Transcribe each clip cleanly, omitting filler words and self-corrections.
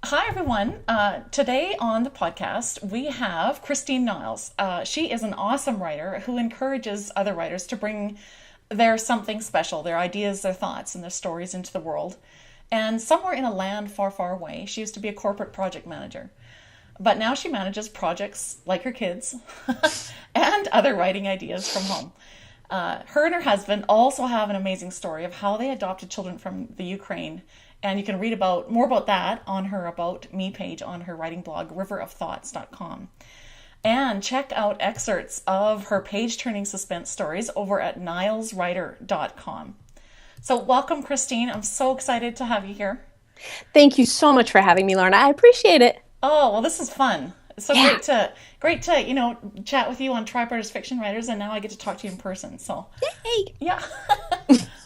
Hi, everyone. Today on the podcast, we have Christine Niles. She is an awesome writer who encourages other writers to bring their something special, their ideas, their thoughts, and their stories into the world. And somewhere in a land far, far away, she used to be a corporate project manager. But now she manages projects like her kids and other writing ideas from home. Her and her husband also have an amazing story of how they adopted children from the Ukraine. And you can read about more about that on her About Me page on her writing blog, riverofthoughts.com. And check out excerpts of her page-turning suspense stories over at nileswriter.com. So welcome, Christine. I'm so excited to have you here. Thank you so much for having me, Lorna. I appreciate it. Oh, well, this is fun. It's so Yeah. great to chat with you on Tripartist Fiction Writers, and now I get to talk to you in person. So, Hey. yeah,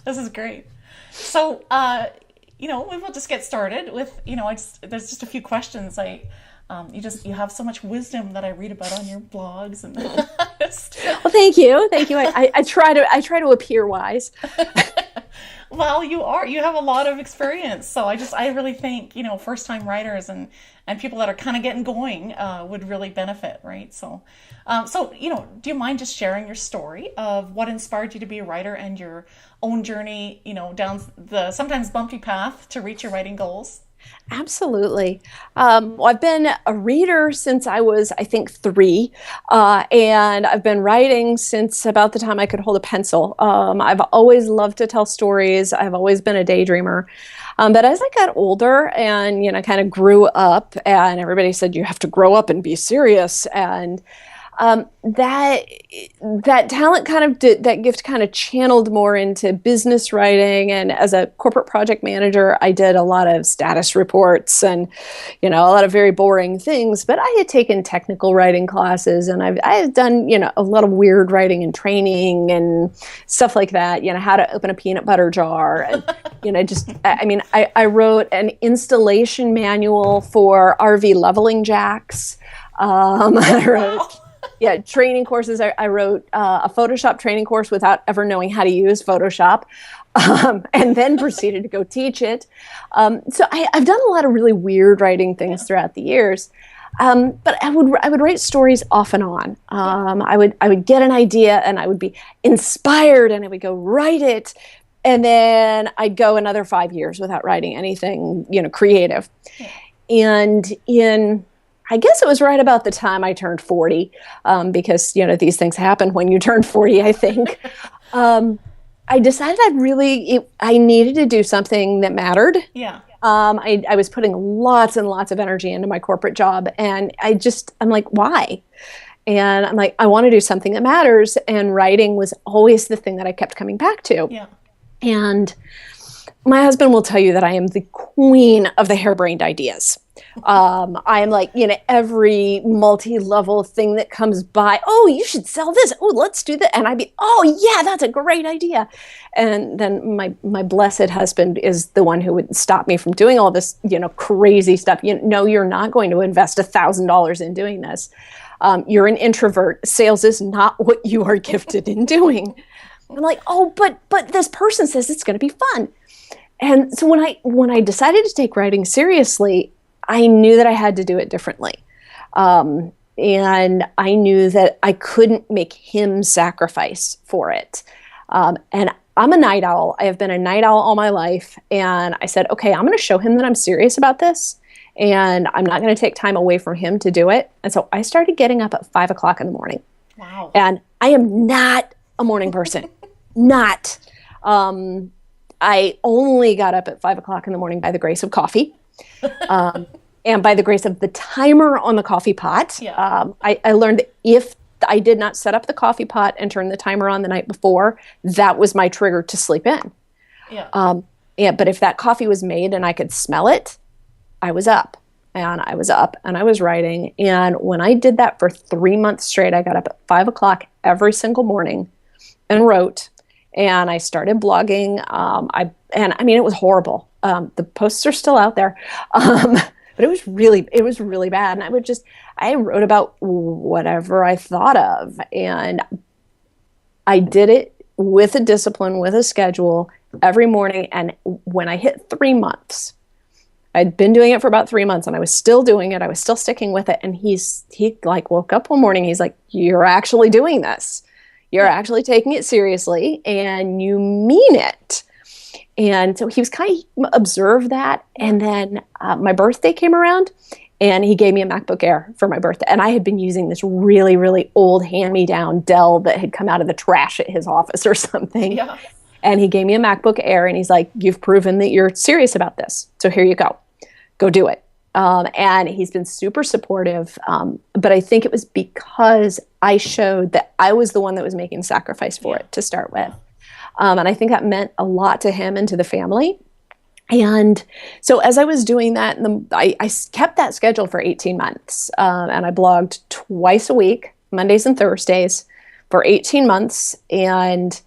this is great. So, we will just get started with, there's just a few questions. You have so much wisdom that I read about on your blogs, and just, Well, thank you. Thank you. I try to appear wise. well, you have a lot of experience. So I really think, first time writers and people that are kind of getting going would really benefit, right? So, do you mind just sharing your story of what inspired you to be a writer and your own journey, down the sometimes bumpy path to reach your writing goals? Absolutely. Well, I've been a reader since I was, I think, three, and I've been writing since about the time I could hold a pencil. I've always loved to tell stories. I've always been a daydreamer. But as I got older and, kind of grew up, and everybody said, you have to grow up and be serious. And that talent that gift kind of channeled more into business writing. And as a corporate project manager, I did a lot of status reports and a lot of very boring things. But I had taken technical writing classes, and I had done a lot of weird writing and training and stuff like that. How to open a peanut butter jar, and I wrote an installation manual for RV leveling jacks. I wrote training courses. I wrote a Photoshop training course without ever knowing how to use Photoshop, and then proceeded to go teach it. I've done a lot of really weird writing things throughout the years. But I would write stories off and on. I would get an idea and I would be inspired and I would go write it. And then I'd go another 5 years without writing anything, creative. And I guess it was right about the time I turned 40, because, these things happen when you turn 40, I think. I decided I needed to do something that mattered. Yeah. I was putting lots and lots of energy into my corporate job, and I'm like, why? And I'm like, I want to do something that matters. And writing was always the thing that I kept coming back to. Yeah. And my husband will tell you that I am the queen of the harebrained ideas. I am like, every multi-level thing that comes by. Oh, you should sell this. Oh, let's do that. And I'd be, oh yeah, that's a great idea. And then my blessed husband is the one who would stop me from doing all this, crazy stuff. No, you're not going to invest $1,000 in doing this. You're an introvert. Sales is not what you are gifted in doing. I'm like, oh, but this person says it's going to be fun. And so when I decided to take writing seriously, I knew that I had to do it differently. And I knew that I couldn't make him sacrifice for it. And I'm a night owl. I have been a night owl all my life. And I said, okay, I'm going to show him that I'm serious about this. And I'm not going to take time away from him to do it. And so I started getting up at 5 o'clock in the morning. Wow. And I am not a morning person. Not. I only got up at 5 o'clock in the morning by the grace of coffee. And by the grace of the timer on the coffee pot. Yeah. I learned that if I did not set up the coffee pot and turn the timer on the night before, that was my trigger to sleep in. Yeah. But if that coffee was made and I could smell it, I was up. And I was up and I was writing. And when I did that for 3 months straight, I got up at 5 o'clock every single morning and wrote. And I started blogging. It was horrible. The posts are still out there. But it was really bad. And I wrote about whatever I thought of. And I did it with a discipline, with a schedule every morning. And when I hit 3 months, I'd been doing it for about 3 months and I was still doing it. I was still sticking with it. And he like woke up one morning. He's like, you're actually doing this. You're actually taking it seriously and you mean it. And so he was kind of observed that. And then my birthday came around and he gave me a MacBook Air for my birthday. And I had been using this really, really old hand-me-down Dell that had come out of the trash at his office or something. Yeah. And he gave me a MacBook Air and he's like, you've proven that you're serious about this. So here you go. Go do it. And he's been super supportive. But I think it was because I showed that I was the one that was making the sacrifice for it to start with. And I think that meant a lot to him and to the family. And so as I was doing that, I kept that schedule for 18 months. And I blogged twice a week, Mondays and Thursdays, for 18 months. And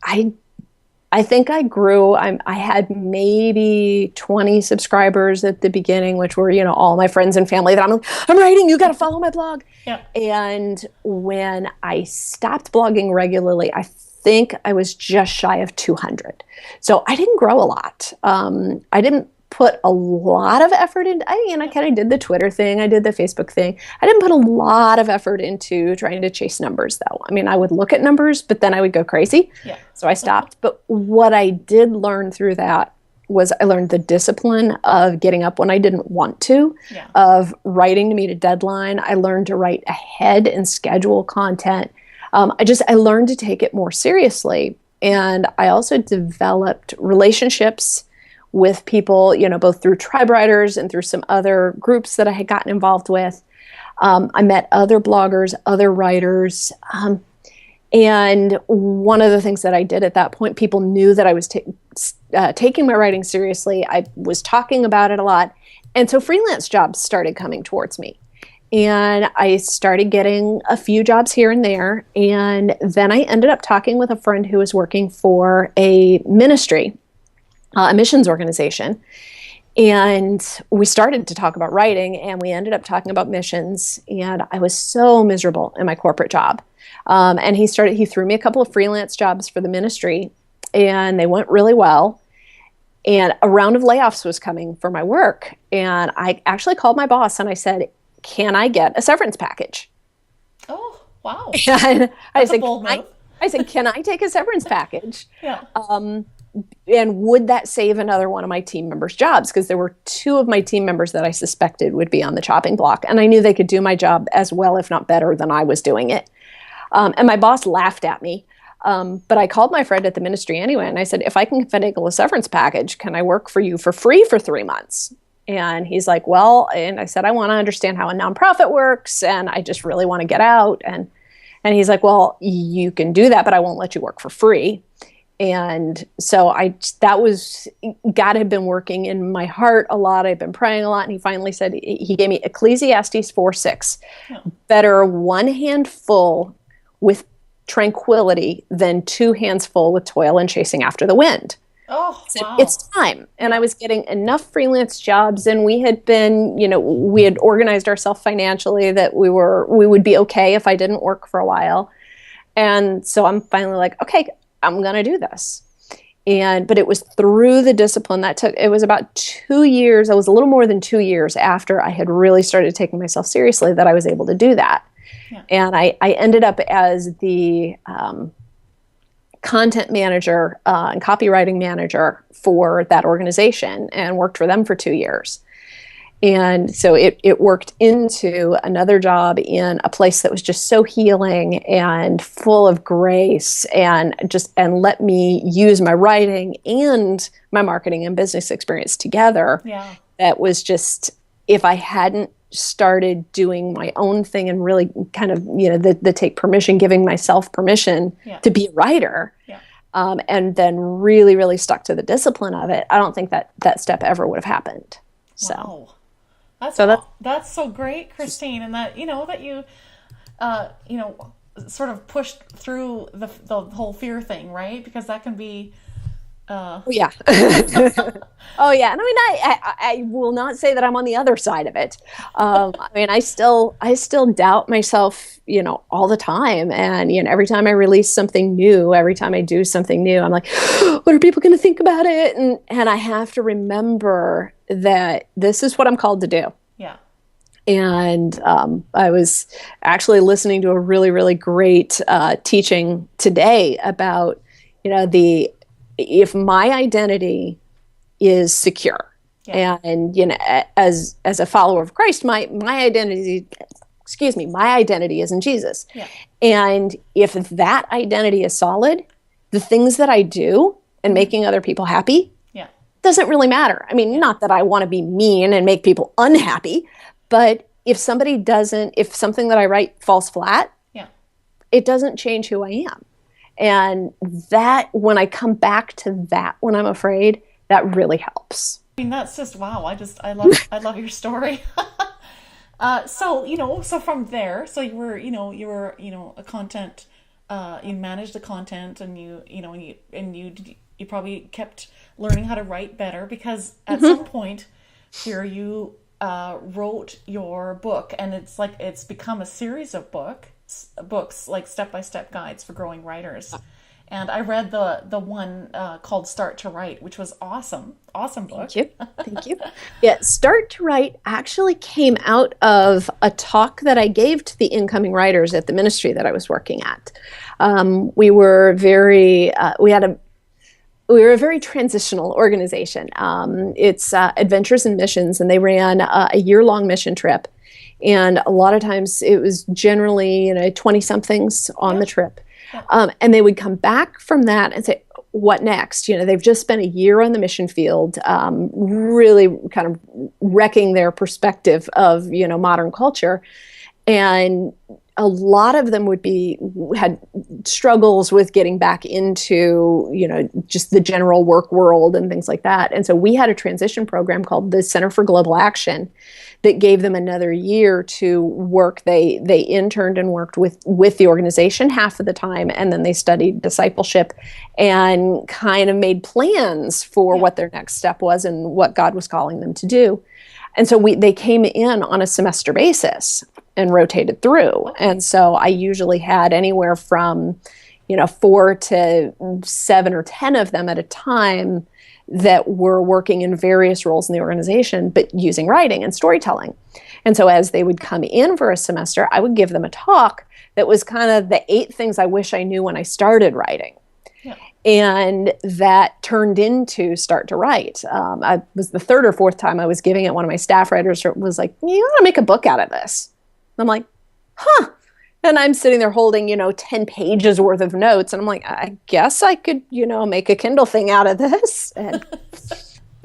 I think I grew. I had maybe 20 subscribers at the beginning, which were, all my friends and family that I'm writing, you got to follow my blog. Yeah. And when I stopped blogging regularly, I think I was just shy of 200. So I didn't grow a lot. I didn't put a lot of effort into, I kind of did the Twitter thing. I did the Facebook thing. I didn't put a lot of effort into trying to chase numbers though. I mean, I would look at numbers, but then I would go crazy. Yeah. So I stopped. But what I did learn through that was I learned the discipline of getting up when I didn't want to, of writing to meet a deadline. I learned to write ahead and schedule content. I learned to take it more seriously. And I also developed relationships with people, both through Tribe Writers and through some other groups that I had gotten involved with. I met other bloggers, other writers. And one of the things that I did at that point, people knew that I was taking my writing seriously. I was talking about it a lot. And so freelance jobs started coming towards me. And I started getting a few jobs here and there. And then I ended up talking with a friend who was working for a ministry, a missions organization. And we started to talk about writing and we ended up talking about missions. And I was so miserable in my corporate job. And he threw me a couple of freelance jobs for the ministry and they went really well. And a round of layoffs was coming for my work. And I actually called my boss and I said, can I get a severance package? Oh, wow. And That's a bold move. I said, can I take a severance package? Yeah. And would that save another one of my team members' jobs? Because there were two of my team members that I suspected would be on the chopping block. And I knew they could do my job as well, if not better, than I was doing it. And my boss laughed at me. But I called my friend at the ministry anyway. And I said, if I can finagle a severance package, can I work for you for free for 3 months? And he's like, well, and I said, I want to understand how a nonprofit works. And I just really want to get out. And he's like, well, you can do that, but I won't let you work for free. And so God had been working in my heart a lot. I'd been praying a lot. And he finally said, he gave me Ecclesiastes 4:6, better one hand full with tranquility than two hands full with toil and chasing after the wind. Oh, so wow. It's time. And I was getting enough freelance jobs and we had been, we had organized ourselves financially that we would be okay if I didn't work for a while. And so I'm finally like, okay, I'm going to do this. But it was through the discipline it was about 2 years. I was a little more than 2 years after I had really started taking myself seriously that I was able to do that. Yeah. And I ended up as the content manager and copywriting manager for that organization and worked for them for 2 years. And so it worked into another job in a place that was just so healing and full of grace and let me use my writing and my marketing and business experience together. Yeah. That was just, if I hadn't started doing my own thing and really kind of, the take permission, giving myself permission to be a writer, and then really, really stuck to the discipline of it, I don't think that step ever would have happened. Wow. So that's so great, Christine, and that you sort of pushed through the whole fear thing, right? Because that can be Oh yeah. Oh yeah. And I mean, I will not say that I'm on the other side of it. I mean, I still doubt myself, all the time. And, every time I release something new, every time I do something new, I'm like, what are people going to think about it? And I have to remember that this is what I'm called to do. Yeah. And I was actually listening to a really, really great teaching today about, the if my identity is secure, Yeah. and as a follower of Christ, my identity, excuse me, my identity is in Jesus. Yeah. And if that identity is solid, the things that I do and making other people happy Yeah. doesn't really matter. I mean, not that I want to be mean and make people unhappy, but if something that I write falls flat, Yeah. it doesn't change who I am. And that, when I come back to that, when I'm afraid, that really helps. I mean, that's just wow. I love your story. So from there, so you were a content, you managed the content, and you probably kept learning how to write better, because at some point here you wrote your book, and it's become a series of books like step-by-step guides for growing writers. And I read the one called Start to Write, which was awesome book. Thank you. Yeah, Start to Write actually came out of a talk that I gave to the incoming writers at the ministry that I was working at. We were a very transitional organization. It's Adventures in Missions, and they ran a year-long mission trip. And a lot of times it was generally 20-somethings on the trip. And they would come back from that and say, what next? They've just spent a year on the mission field, really kind of wrecking their perspective of, modern culture. And a lot of them had struggles with getting back into, just the general work world and things like that. And so we had a transition program called the Center for Global Action that gave them another year to work. They interned and worked with the organization half of the time, and then they studied discipleship and kind of made plans for what their next step was and what God was calling them to do. And so they came in on a semester basis and rotated through. And so I usually had anywhere from, 4 to 7 or 10 of them at a time that were working in various roles in the organization, but using writing and storytelling. And so as they would come in for a semester, I would give them a talk that was kind of the 8 things I wish I knew when I started writing. Yeah. And that turned into Start to Write. I was the 3rd or 4th time I was giving it. One of my staff writers was like, you want to make a book out of this? I'm like, huh. And I'm sitting there holding, 10 pages worth of notes. And I'm like, I guess I could, make a Kindle thing out of this. And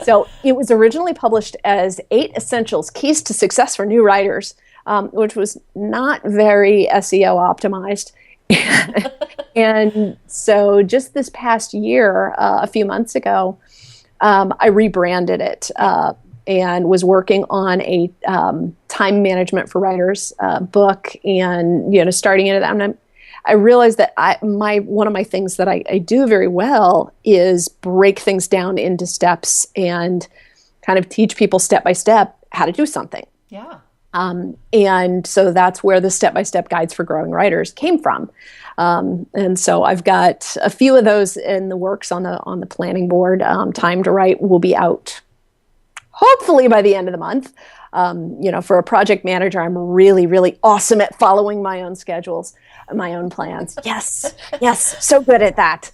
so it was originally published as 8 Essentials, Keys to Success for New Writers, which was not very SEO optimized. And so just this past year, a few months ago, I rebranded it and was working on a time management for writers book, and starting into that. And I realized that one of my things that I do very well is break things down into steps and kind of teach people step by step how to do something. Yeah. And so that's where the step-by-step guides for growing writers came from. And so I've got a few of those in the works on the planning board. Time to Write will be out hopefully by the end of the month. For a project manager, I'm really, really awesome at following my own schedules, my own plans. Yes, so good at that.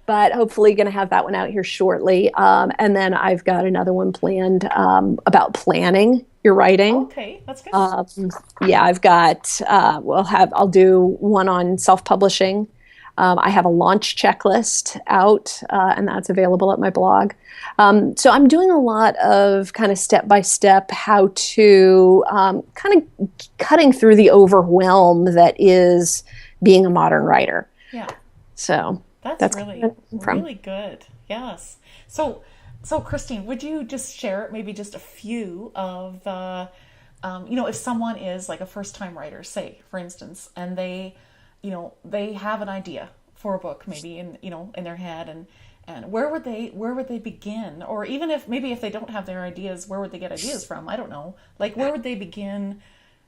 But hopefully going to have that one out here shortly. And then I've got another one planned about planning your writing. Okay, that's good. I've got, I'll do one on self-publishing. I have a launch checklist out, and that's available at my blog. So I'm doing a lot of kind of step-by-step how to kind of cutting through the overwhelm that is being a modern writer. Yeah. So that's really good. Yes. So Christine, would you just share maybe just a few of if someone is like a first-time writer, say, for instance, and they have an idea for a book, maybe in their head, and where would they begin? Or even if they don't have their ideas, where would they get ideas from? I don't know. Like, where would they begin?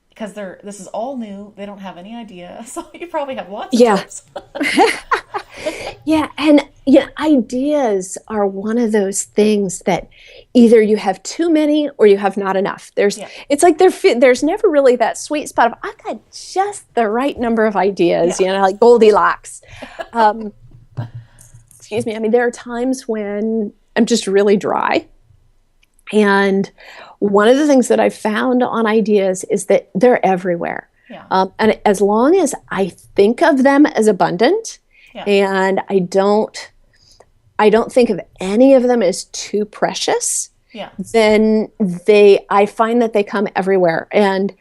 Because this is all new. They don't have any idea. So you probably have lots of tips. Yeah. And ideas are one of those things that either you have too many or you have not enough. It's like there's never really that sweet spot of, I've got just the right number of ideas, like Goldilocks. Excuse me. I mean, there are times when I'm just really dry. And one of the things that I've found on ideas is that they're everywhere. Yeah. And as long as I think of them as abundant, and I don't think of any of them as too precious, then I find that they come everywhere. And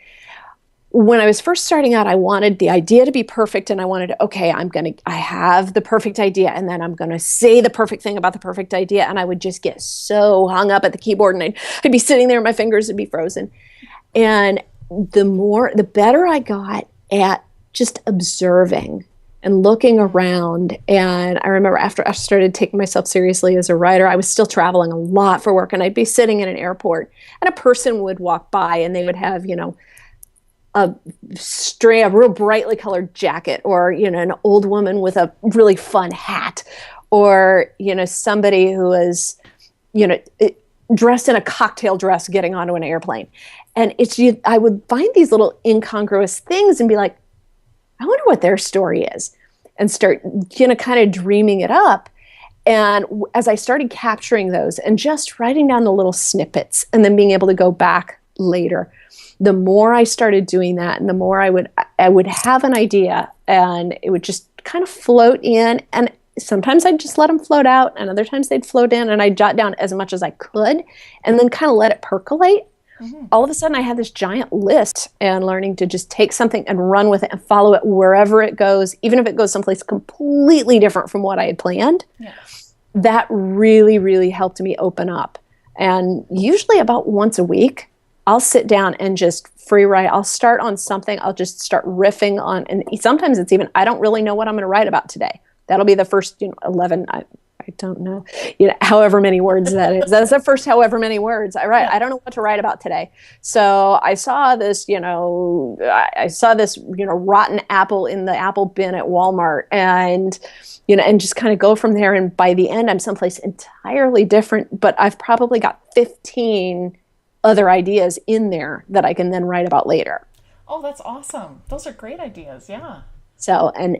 when I was first starting out, I wanted the idea to be perfect, and I wanted, I have the perfect idea, and then I'm going to say the perfect thing about the perfect idea. And I would just get so hung up at the keyboard, and I'd be sitting there, and my fingers would be frozen. And the better I got at just observing and looking around. And I remember after I started taking myself seriously as a writer, I was still traveling a lot for work, and I'd be sitting in an airport, and a person would walk by, and they would have, a real brightly colored jacket, or, an old woman with a really fun hat, or, somebody who was, dressed in a cocktail dress getting onto an airplane. And I would find these little incongruous things and be like, I wonder what their story is, and start, kind of dreaming it up. And as I started capturing those and just writing down the little snippets and then being able to go back later, the more I started doing that, and the more I would have an idea, and it would just kind of float in. And sometimes I'd just let them float out, and other times they'd float in, and I'd jot down as much as I could and then kind of let it percolate. Mm-hmm. All of a sudden I had this giant list, and learning to just take something and run with it and follow it wherever it goes, even if it goes someplace completely different from what I had planned. Yeah. That really, really helped me open up. And usually about once a week, I'll sit down and just free write. I'll start on something. I'll just start riffing on, and sometimes it's even, I don't really know what I'm going to write about today. That'll be the first, 11, I don't know, however many words that is. That's the first however many words I write. I don't know what to write about today. So I saw this, rotten apple in the apple bin at Walmart, and just kind of go from there. And by the end, I'm someplace entirely different, but I've probably got 15 other ideas in there that I can then write about later. Oh, that's awesome. Those are great ideas. Yeah. So, and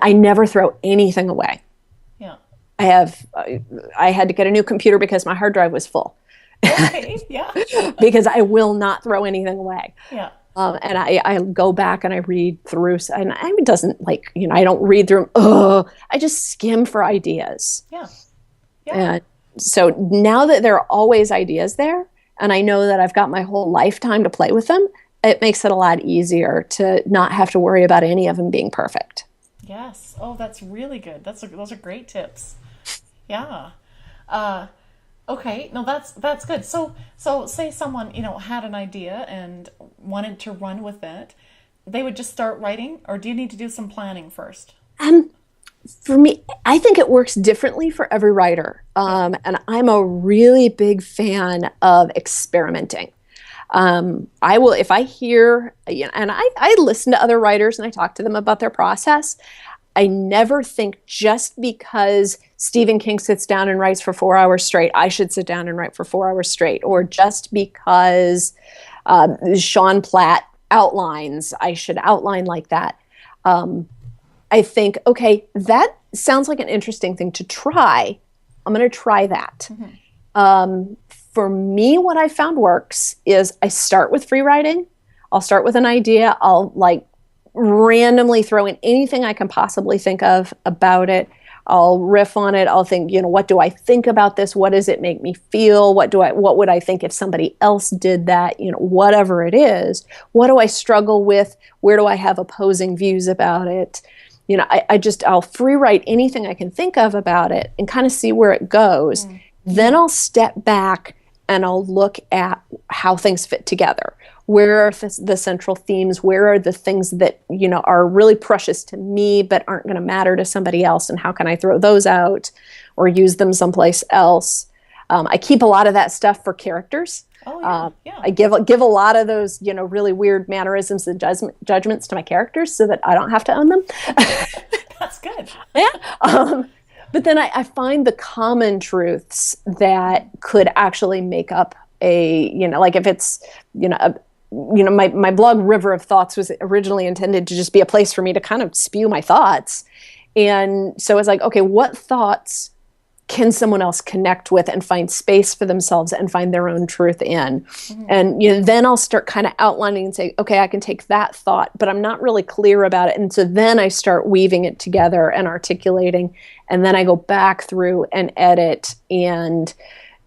I never throw anything away. Yeah. I had to get a new computer because my hard drive was full. Okay. Yeah. Because I will not throw anything away. Yeah. And I go back and I read through, and it doesn't I don't read through them. I just skim for ideas. Yeah. Yeah. And so now that there are always ideas there, and I know that I've got my whole lifetime to play with them, it makes it a lot easier to not have to worry about any of them being perfect. Yes. Oh, that's really good. Those are great tips. Yeah. Okay. No, that's good. So say someone, had an idea and wanted to run with it. They would just start writing, or do you need to do some planning first? For me, I think it works differently for every writer. And I'm a really big fan of experimenting. I will, if I hear, and I listen to other writers and I talk to them about their process. I never think just because Stephen King sits down and writes for 4 hours straight, I should sit down and write for 4 hours straight. Or just because Sean Platt outlines, I should outline like that. I think, okay, that sounds like an interesting thing to try. I'm going to try that. Mm-hmm. For me, what I found works is I start with free writing. I'll start with an idea. I'll randomly throw in anything I can possibly think of about it. I'll riff on it. I'll think, what do I think about this? What does it make me feel? What would I think if somebody else did that? Whatever it is, what do I struggle with? Where do I have opposing views about it? I'll free write anything I can think of about it and kind of see where it goes. Mm. Then I'll step back and I'll look at how things fit together. Where are the central themes? Where are the things that, are really precious to me but aren't going to matter to somebody else? And how can I throw those out or use them someplace else? I keep a lot of that stuff for characters. Oh, yeah. Yeah. I give a lot of those, really weird mannerisms and judgments to my characters so that I don't have to own them. That's good. Yeah. But then I find the common truths that could actually make up like if it's, my blog River of Thoughts was originally intended to just be a place for me to kind of spew my thoughts. And so it's like, okay, what thoughts can someone else connect with and find space for themselves and find their own truth in? Mm-hmm. And then I'll start kind of outlining and say, okay, I can take that thought, but I'm not really clear about it. And so then I start weaving it together and articulating. And then I go back through and edit and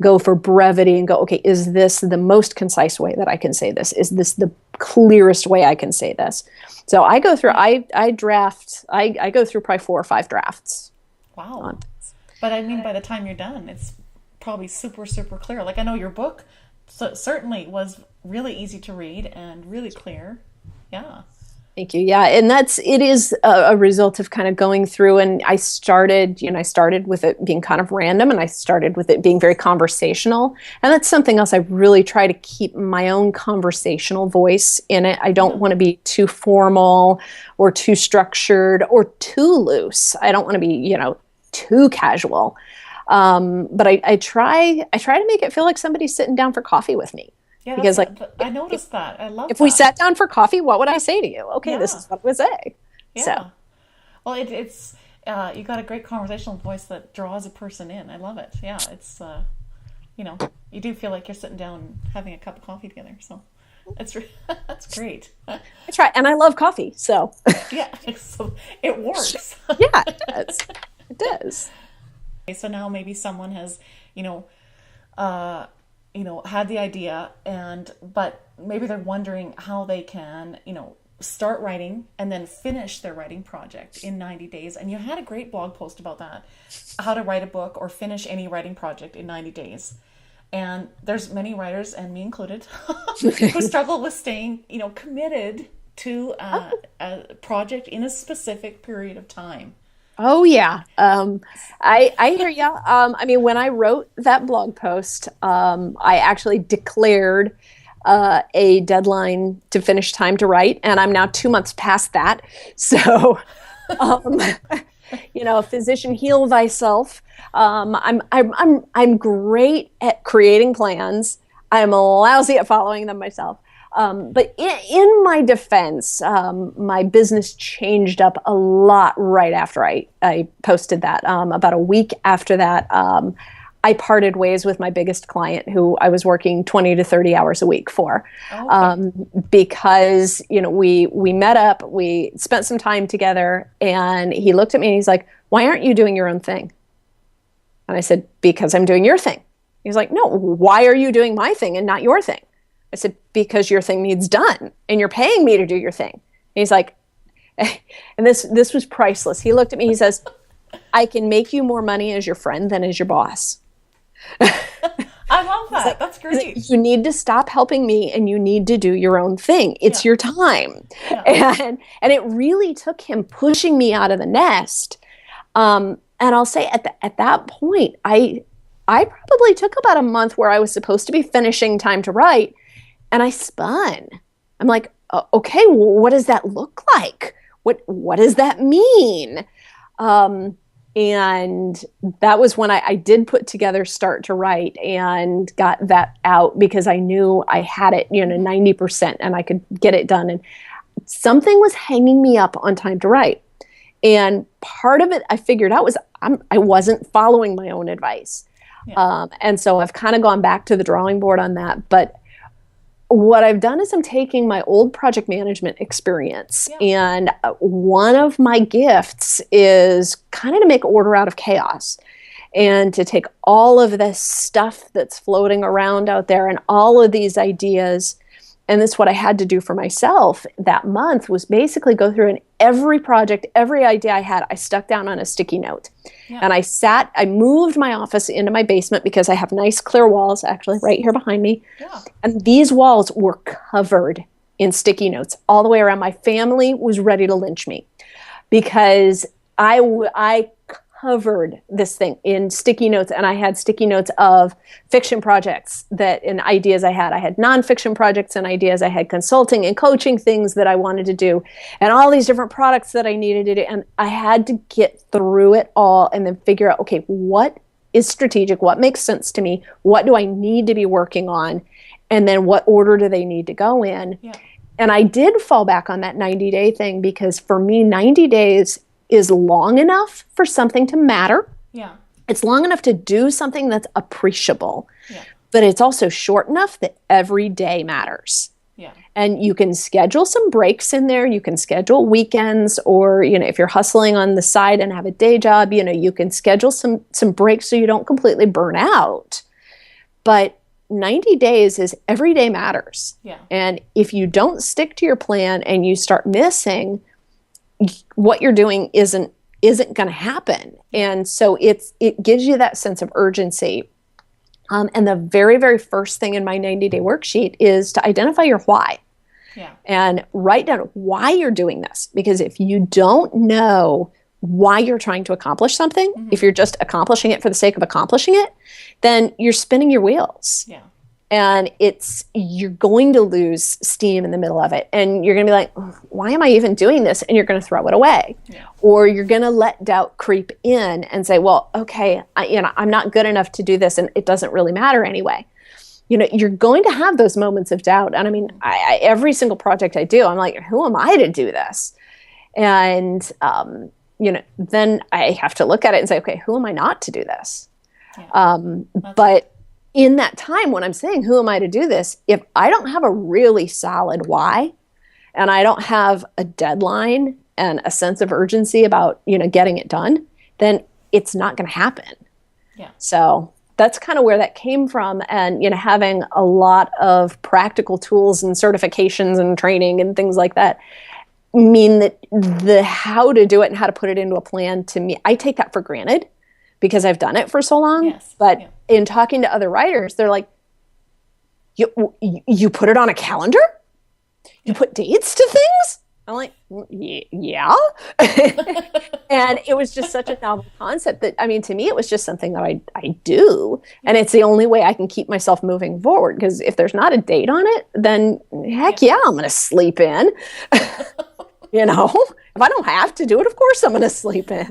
go for brevity and go, okay, is this the most concise way that I can say this? Is this the clearest way I can say this? So I go through, I go through probably 4 or 5 drafts. Wow. But I mean, by the time you're done, it's probably super, super clear. Like, I know your book certainly was really easy to read and really clear. Yeah. Thank you. Yeah. And it is a result of kind of going through, and I started with it being kind of random, and I started with it being very conversational. And that's something else I really try to keep my own conversational voice in it. I don't want to be too formal or too structured or too loose. I don't want to be, too casual. But I try to make it feel like somebody's sitting down for coffee with me. Yeah, because I noticed that. I love if we sat down for coffee, what would I say to you? Okay, This is what I would say. Yeah. So. Well, it's you got a great conversational voice that draws a person in. I love it. Yeah, it's you do feel like you're sitting down having a cup of coffee together. So that's great. I try, and I love coffee. So yeah, so it works. Yeah, it does. It does. Okay, so now maybe someone has, had the idea, but maybe they're wondering how they can, start writing and then finish their writing project in 90 days. And you had a great blog post about that, how to write a book or finish any writing project in 90 days. And there's many writers, and me included, who struggle with staying, committed to a project in a specific period of time. Oh, yeah. I hear you. I mean, when I wrote that blog post, I actually declared a deadline to finish time to write, and I'm now 2 months past that. So, physician, heal thyself. I'm great at creating plans. I'm lousy at following them myself. But in my defense, my business changed up a lot right after I posted that. About a week after that, I parted ways with my biggest client, who I was working 20 to 30 hours a week for. Okay. Because, we met up, we spent some time together, and he looked at me and he's like, "Why aren't you doing your own thing?" And I said, "Because I'm doing your thing." He's like, "No, why are you doing my thing and not your thing?" I said, "Because your thing needs done, and you're paying me to do your thing." And he's like, and this was priceless. He looked at me, he says, "I can make you more money as your friend than as your boss." I love that. Like, that's great. Like, you need to stop helping me, and you need to do your own thing. It's your time. Yeah. And it really took him pushing me out of the nest. And I'll say at that point, I probably took about a month where I was supposed to be finishing time to write, and I spun. I'm like, okay, well, what does that look like? What does that mean? And that was when I did put together Start to Write and got that out, because I knew I had it, 90%, and I could get it done. And something was hanging me up on time to write. And part of it I figured out was I wasn't following my own advice. Yeah. And so I've kind of gone back to the drawing board on that. But what I've done is I'm taking my old project management experience, and one of my gifts is kind of to make order out of chaos, and to take all of this stuff that's floating around out there and all of these ideas and this is what I had to do for myself that month, was basically go through, and every project, every idea I had, I stuck down on a sticky note. Yeah. And I moved my office into my basement because I have nice clear walls, actually right here behind me. Yeah. And these walls were covered in sticky notes all the way around. My family was ready to lynch me because I covered this thing in sticky notes, and I had sticky notes of fiction projects and ideas I had. I had nonfiction projects and ideas. I had consulting and coaching things that I wanted to do, and all these different products that I needed to do. And I had to get through it all and then figure out, okay, what is strategic? What makes sense to me? What do I need to be working on? And then what order do they need to go in? Yeah. And I did fall back on that 90-day thing, because for me, 90 days is long enough for something to matter. Yeah. It's long enough to do something that's appreciable. Yeah. But it's also short enough that every day matters. Yeah. And you can schedule some breaks in there. You can schedule weekends, or, if you're hustling on the side and have a day job, you can schedule some breaks so you don't completely burn out. But 90 days is every day matters. Yeah. And if you don't stick to your plan and you start missing, what you're doing isn't going to happen. And so it gives you that sense of urgency. And the very, very first thing in my 90-day worksheet is to identify your why. Yeah. And write down why you're doing this. Because if you don't know why you're trying to accomplish something, mm-hmm. if you're just accomplishing it for the sake of accomplishing it, then you're spinning your wheels. Yeah. And you're going to lose steam in the middle of it. And you're going to be like, why am I even doing this? And you're going to throw it away. Yeah. Or you're going to let doubt creep in and say, well, okay, I'm not good enough to do this, and it doesn't really matter anyway. You're going to have those moments of doubt. And I mean, every single project I do, I'm like, who am I to do this? And, then I have to look at it and say, okay, who am I not to do this? Yeah. But in that time when I'm saying, who am I to do this? If I don't have a really solid why, and I don't have a deadline and a sense of urgency about, getting it done, then it's not going to happen. Yeah. So that's kind of where that came from. And, having a lot of practical tools and certifications and training and things like that mean that the how to do it and how to put it into a plan, to me, I take that for granted because I've done it for so long. Yes. But yeah. In talking to other writers, they're like, you put it on a calendar? You put dates to things? I'm like, yeah. And it was just such a novel concept that, to me, it was just something that I do. And it's the only way I can keep myself moving forward. Because if there's not a date on it, then heck yeah, I'm going to sleep in. If I don't have to do it, of course I'm going to sleep in.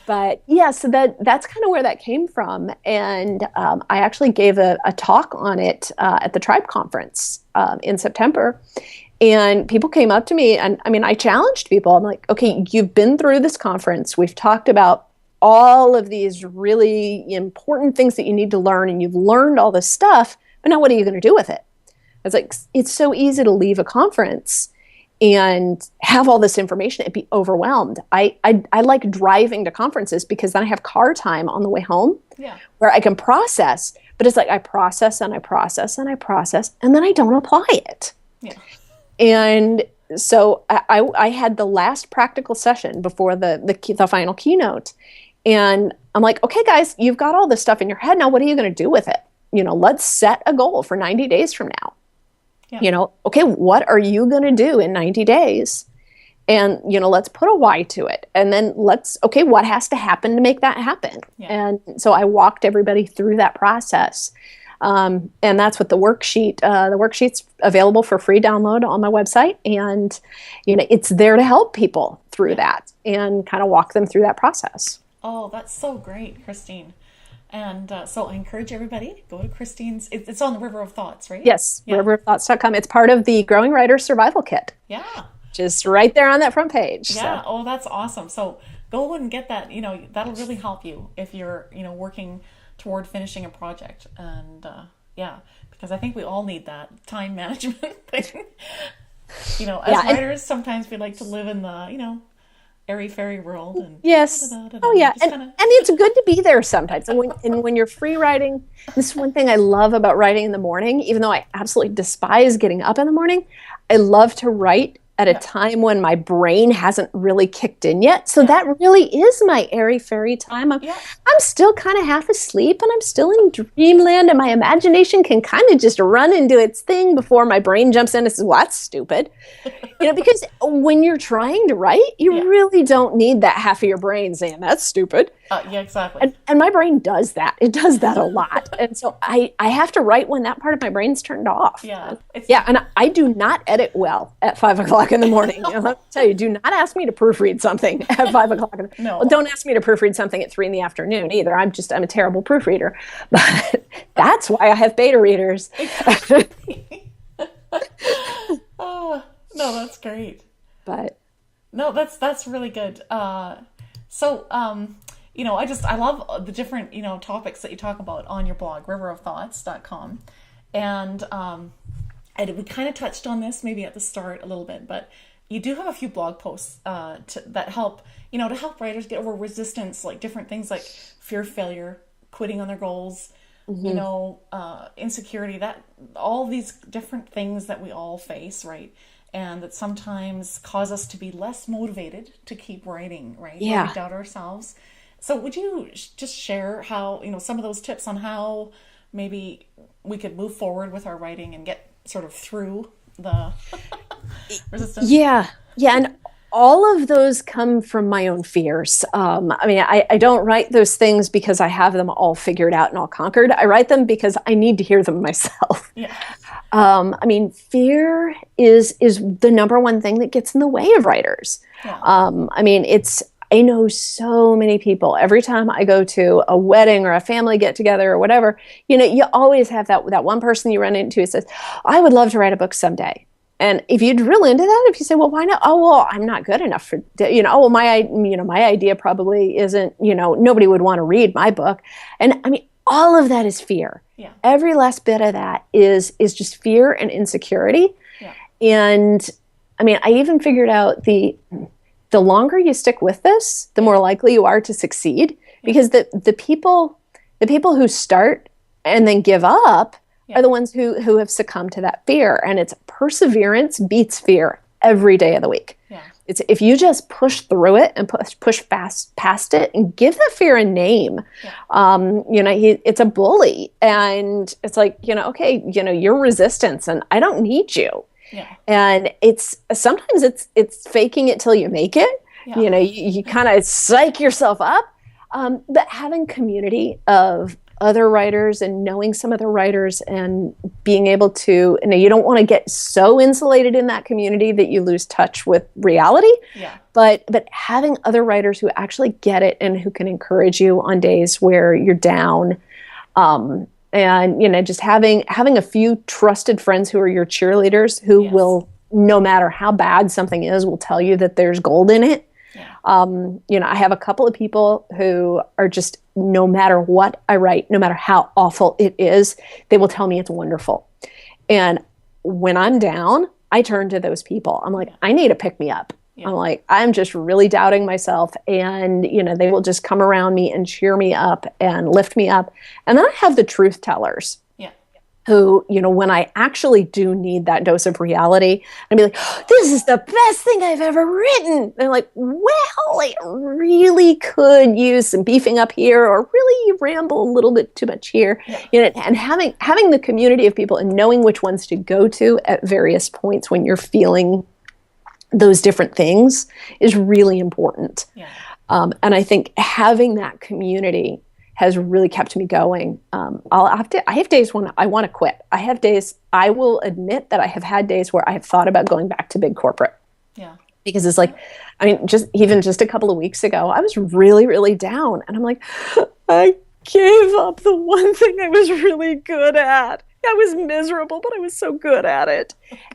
But yeah, so that's kind of where that came from. And I actually gave a talk on it at the Tribe Conference in September. And people came up to me, and I challenged people. I'm like, okay, you've been through this conference. We've talked about all of these really important things that you need to learn, and you've learned all this stuff, but now what are you going to do with it? It's like, it's so easy to leave a conference and have all this information and be overwhelmed. I like driving to conferences because then I have car time on the way home, where I can process. But it's like I process and I process and I process, and then I don't apply it. Yeah. And so I had the last practical session before the final keynote. And I'm like, okay, guys, you've got all this stuff in your head. Now, what are you going to do with it? Let's set a goal for 90 days from now. Yeah. Okay, what are you going to do in 90 days? And, let's put a why to it. And then what has to happen to make that happen? Yeah. And so I walked everybody through that process. And that's what the worksheet's available for free download on my website. And, it's there to help people through that and kind of walk them through that process. Oh, that's so great, Christine. And so I encourage everybody, go to Christine's. It's on the River of Thoughts, right? Yes, yeah. riverofthoughts.com. It's part of the Growing Writer Survival Kit. Yeah. Just right there on that front page. Yeah. So. Oh, that's awesome. So go and get that. That'll really help you if you're, working toward finishing a project. And because I think we all need that time management thing. As writers, sometimes we like to live in the, airy fairy world and Yes. Oh yeah. And it's good to be there sometimes. And when you're free writing, this is one thing I love about writing in the morning, even though I absolutely despise getting up in the morning. I love to write at a time when my brain hasn't really kicked in yet. So that really is my airy fairy time. I'm still kind of half asleep and I'm still in dreamland, and my imagination can kind of just run and do its thing before my brain jumps in and says, well, that's stupid. Because when you're trying to write, you really don't need that half of your brain saying, that's stupid. Yeah, exactly. And my brain does that. It does that a lot. And so I have to write when that part of my brain's turned off. Yeah. And I do not edit well at 5 o'clock in the morning. Let me tell you, do not ask me to proofread something at 5 o'clock. No. Well, don't ask me to proofread something at 3 in the afternoon either. I'm a terrible proofreader. But that's why I have beta readers. Oh, no, that's great. But no, that's really good. So, I love the different, topics that you talk about on your blog, riverofthoughts.com. And we kind of touched on this maybe at the start a little bit, but you do have a few blog posts that help, to help writers get over resistance, like different things like fear of failure, quitting on their goals, insecurity, that all these different things that we all face, right? And that sometimes cause us to be less motivated to keep writing, right? Yeah. We doubt ourselves. So would you just share how, some of those tips on how maybe we could move forward with our writing and get sort of through the resistance? Yeah. And all of those come from my own fears. I don't write those things because I have them all figured out and all conquered. I write them because I need to hear them myself. Yeah. Fear is the number one thing that gets in the way of writers. Yeah. I know so many people, every time I go to a wedding or a family get together or whatever, you always have that one person you run into who says, I would love to write a book someday. And if you drill into that, if you say, well, why not? Oh, well, I'm not good enough for, my idea probably isn't, nobody would want to read my book. And all of that is fear. Yeah. Every last bit of that is just fear and insecurity. Yeah. And I even figured out the longer you stick with this, the more likely you are to succeed, because the people who start and then give up are the ones who have succumbed to that fear. And it's perseverance beats fear every day of the week. Yeah. It's if you just push through it and push past it and give that fear a name. Yeah. It's a bully, and it's like, okay, you're resistance and I don't need you. Yeah. And sometimes it's faking it till you make it. Yeah. You kind of psych yourself up. But having community of other writers and knowing some other writers and being able to, you don't want to get so insulated in that community that you lose touch with reality. Yeah. But having other writers who actually get it and who can encourage you on days where you're down, and just having a few trusted friends who are your cheerleaders who will, no matter how bad something is, will tell you that there's gold in it. Yeah. I have a couple of people who are just, no matter what I write, no matter how awful it is, they will tell me it's wonderful. And when I'm down, I turn to those people. I'm like, I need to pick me up. Yeah. I'm like, I'm just really doubting myself. And, they will just come around me and cheer me up and lift me up. And then I have the truth tellers. Who, when I actually do need that dose of reality, I'd be like, oh, this is the best thing I've ever written. And they're like, well, it really could use some beefing up here, or really you ramble a little bit too much here. Yeah. And having the community of people and knowing which ones to go to at various points when you're feeling those different things is really important. Yeah. And I think having that community has really kept me going. I have days when I want to quit. I have days, I will admit that I have had days where I have thought about going back to big corporate. Yeah. Because it's like, just a couple of weeks ago, I was really, really down. And I'm like, I gave up the one thing I was really good at. I was miserable, but I was so good at it.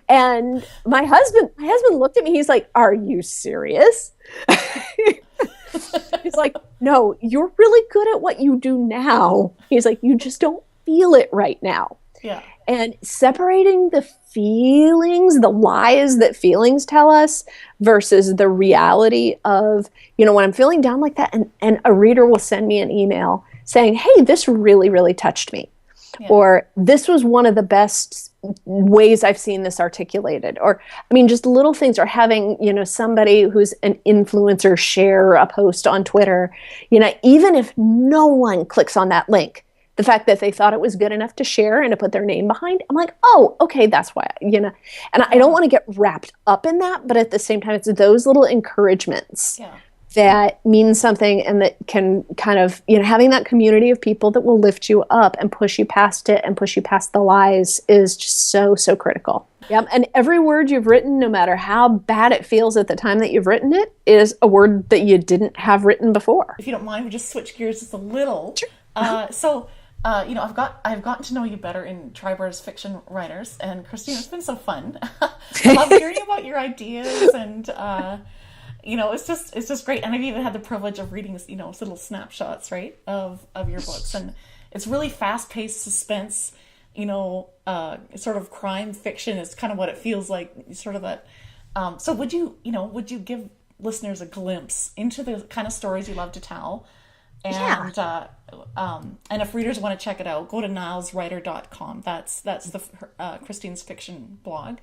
And my husband looked at me. He's like, are you serious? He's like, no, you're really good at what you do now. He's like, you just don't feel it right now. Yeah. And separating the feelings, the lies that feelings tell us versus the reality of, when I'm feeling down like that, and a reader will send me an email saying, hey, this really, really touched me. Yeah. Or this was one of the best ways I've seen this articulated. Or, just little things, or having, somebody who's an influencer share a post on Twitter, even if no one clicks on that link, the fact that they thought it was good enough to share and to put their name behind, I'm like, oh, okay, that's why, and I don't want to get wrapped up in that, but at the same time, it's those little encouragements that mean something, and that can kind of, having that community of people that will lift you up and push you past it and push you past the lies is just so, so critical. Yeah, and every word you've written, no matter how bad it feels at the time that you've written it, is a word that you didn't have written before. If you don't mind, we just switch gears just a little. Sure. I've gotten to know you better in Triber's fiction writers, and Christine, it's been so fun. I love hearing about your ideas, and it's just great. And I've even had the privilege of reading, little snapshots, right, of your books, and it's really fast-paced suspense. Sort of crime fiction is kind of what it feels like. Sort of that. So would you give listeners a glimpse into the kind of stories you love to tell? And and if readers want to check it out, go to nileswriter.com. That's the Christine's fiction blog.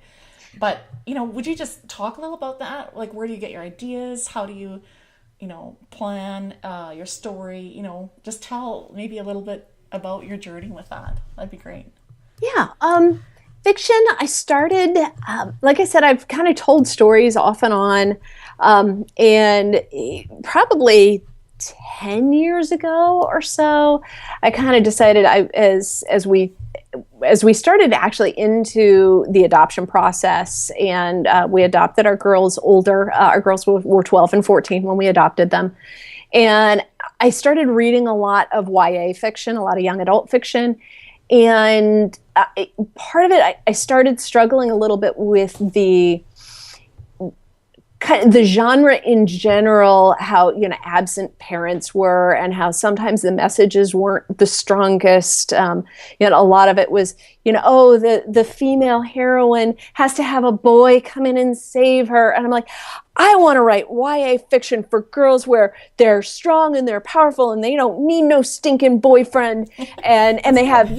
But would you just talk a little about that? Like, where do you get your ideas? How do you plan your story? Just tell maybe a little bit about your journey with that. That'd be great. Yeah. Fiction, I started, like I said, I've kind of told stories off and on, and probably 10 years ago or so, I kind of decided as we started actually into the adoption process, and we adopted our girls older. Our girls were 12 and 14 when we adopted them. And I started reading a lot of YA fiction, a lot of young adult fiction. And part of it, I started struggling a little bit with the kind of the genre in general, how, absent parents were, and how sometimes the messages weren't the strongest. A lot of it was, the female heroine has to have a boy come in and save her. And I'm like, I want to write YA fiction for girls where they're strong and they're powerful and they don't need no stinking boyfriend, and they have,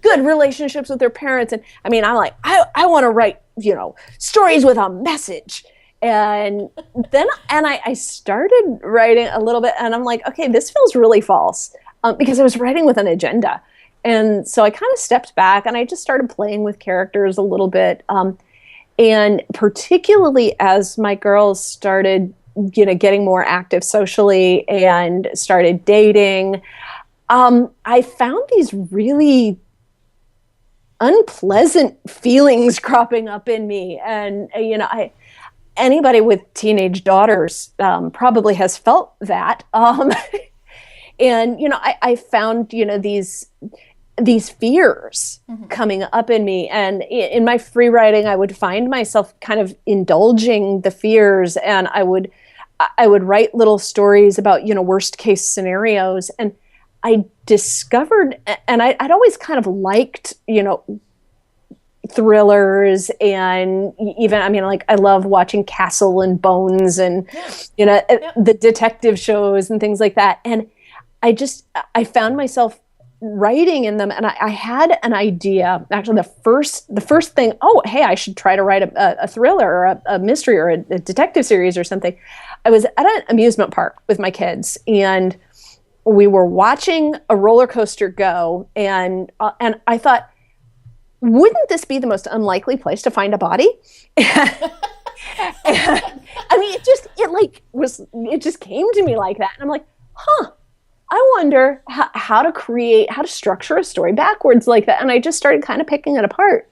good relationships with their parents. And I'm like, I want to write, stories with a message. And then I started writing a little bit, and I'm like, okay, this feels really false, because I was writing with an agenda. And so I kind of stepped back, and I just started playing with characters a little bit. And particularly as my girls started, getting more active socially and started dating, I found these really unpleasant feelings cropping up in me. And, anybody with teenage daughters probably has felt that. And, I found, these fears coming up in me. And in my free writing, I would find myself kind of indulging the fears, and I would write little stories about, worst case scenarios. And I discovered, and I'd always kind of liked, thrillers, and even, I love watching Castle and Bones, and, the detective shows and things like that. And I found myself writing in them, and I had an idea. Actually, the first thing, oh, hey, I should try to write a thriller or a mystery or a detective series or something. I was at an amusement park with my kids, and we were watching a roller coaster go, and I thought, wouldn't this be the most unlikely place to find a body? It just came to me like that. And I'm like, I wonder how to structure a story backwards like that. And I just started kind of picking it apart.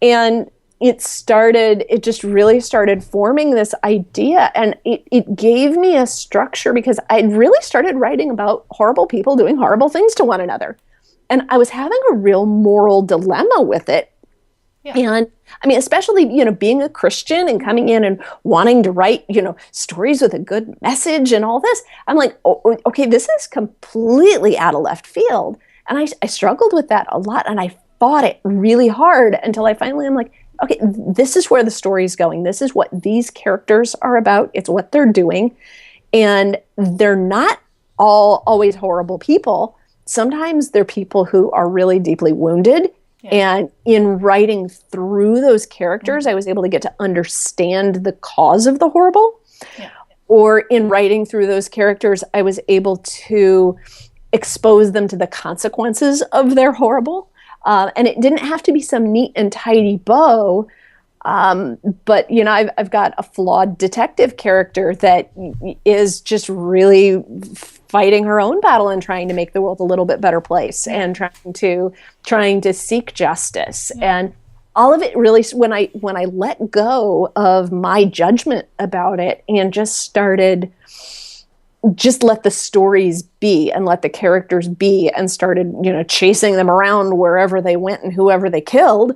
And it just really started forming this idea. And it gave me a structure, because I really started writing about horrible people doing horrible things to one another. And I was having a real moral dilemma with it. Yeah. And especially, being a Christian and coming in and wanting to write, stories with a good message and all this. I'm like, okay, this is completely out of left field. And I struggled with that a lot. And I fought it really hard until I finally am like, okay, this is where the story's going. This is what these characters are about. It's what they're doing. And they're not all always horrible people. Sometimes they're people who are really deeply wounded. Yeah. And in writing through those characters, I was able to get to understand the cause of the horrible. Yeah. Or in writing through those characters, I was able to expose them to the consequences of their horrible. And it didn't have to be some neat and tidy bow. But, you know, I've got a flawed detective character that is just really fighting her own battle and trying to make the world a little bit better place and trying to seek justice. Yeah. And all of it really, when I let go of my judgment about it and just let the stories be and let the characters be and started, you know, chasing them around wherever they went and whoever they killed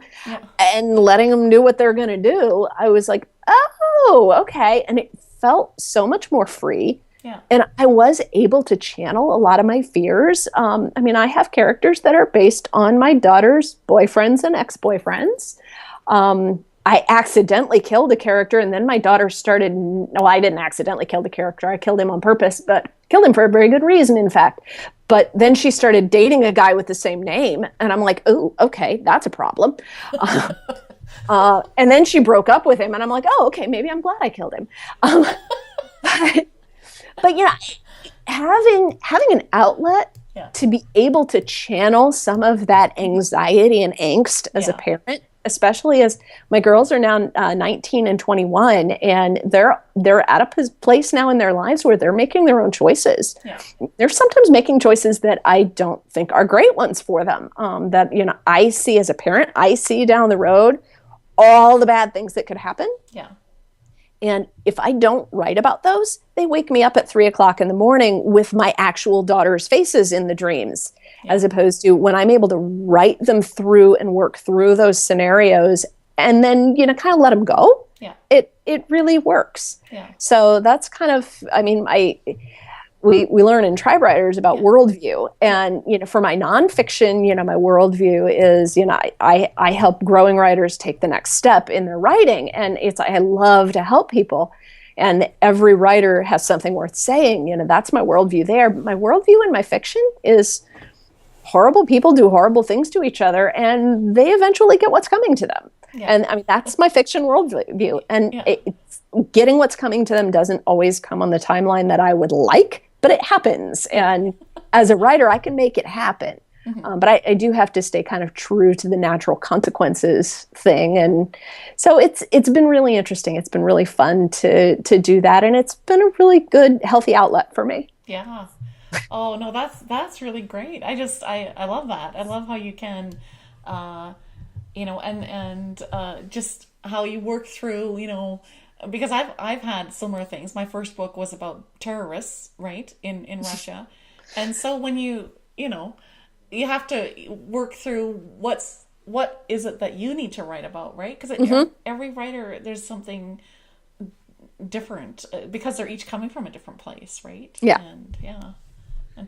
and letting them do what they're going to do, I was like, oh, okay. And it felt so much more free. Yeah. And I was able to channel a lot of my fears. I mean, I have characters that are based on my daughter's boyfriends and ex-boyfriends. I accidentally killed a character, and then my daughter started, no, I didn't accidentally kill the character. I killed him on purpose, but killed him for a very good reason, in fact. But then she started dating a guy with the same name, and I'm like, oh, okay, that's a problem. And then she broke up with him, and I'm like, oh, okay, maybe I'm glad I killed him. But you know, having an outlet to be able to channel some of that anxiety and angst as a parent, especially as my girls are now 19 and 21, and they're at a place now in their lives where they're making their own choices. Yeah. They're sometimes making choices that I don't think are great ones for them. That, you know, I see as a parent, I see down the road all the bad things that could happen. Yeah. And if I don't write about those, they wake me up at 3:00 in the morning with my actual daughter's faces in the dreams, as opposed to when I'm able to write them through and work through those scenarios and then, you know, kind of let them go. Yeah. It really works. Yeah. So that's kind of, I mean, we learn in Tribe Writers about worldview. And, you know, for my nonfiction, you know, my worldview is, you know, I help growing writers take the next step in their writing. And I love to help people. And every writer has something worth saying. You know, that's my worldview there. But my worldview in my fiction is horrible people do horrible things to each other, and they eventually get what's coming to them. Yeah. And I mean, that's my fiction worldview. And getting what's coming to them doesn't always come on the timeline that I would like, but it happens. And as a writer, I can make it happen. Mm-hmm. But I do have to stay kind of true to the natural consequences thing. And so it's been really interesting. It's been really fun to do that. And it's been a really good, healthy outlet for me. Yeah. Oh, no, that's really great. I love that. I love how you can, you know, and just how you work through, you know, because I've had similar things. My first book was about terrorists, right, in Russia. And so when you know, you have to work through what is it that you need to write about, right? Because every writer, there's something different because they're each coming from a different place, right? Yeah. And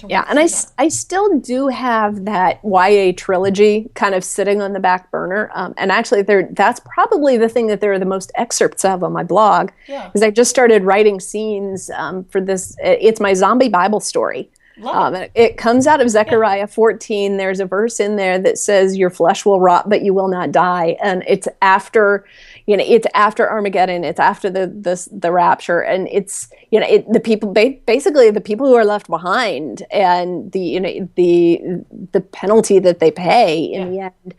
and I still do have that YA trilogy kind of sitting on the back burner. And actually, that's probably the thing that there are the most excerpts of on my blog. Yeah. Because I just started writing scenes for this. It's my zombie Bible story. It comes out of Zechariah 14. There's a verse in there that says, "Your flesh will rot, but you will not die." And it's after, you know, it's after Armageddon. It's after the rapture, and it's, you know, the people, basically the people who are left behind, and the penalty that they pay in the end.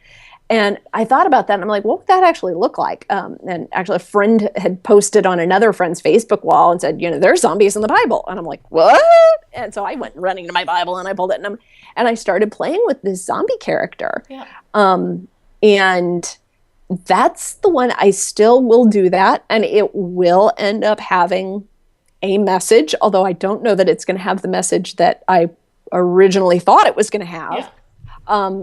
And I thought about that, and I'm like, what would that actually look like? And actually, a friend had posted on another friend's Facebook wall and said, you know, there's zombies in the Bible. And I'm like, what? And so I went running to my Bible, and I pulled it, and I started playing with this zombie character. Yeah. And that's the one I still will do that, and it will end up having a message, although I don't know that it's going to have the message that I originally thought it was going to have. Yeah.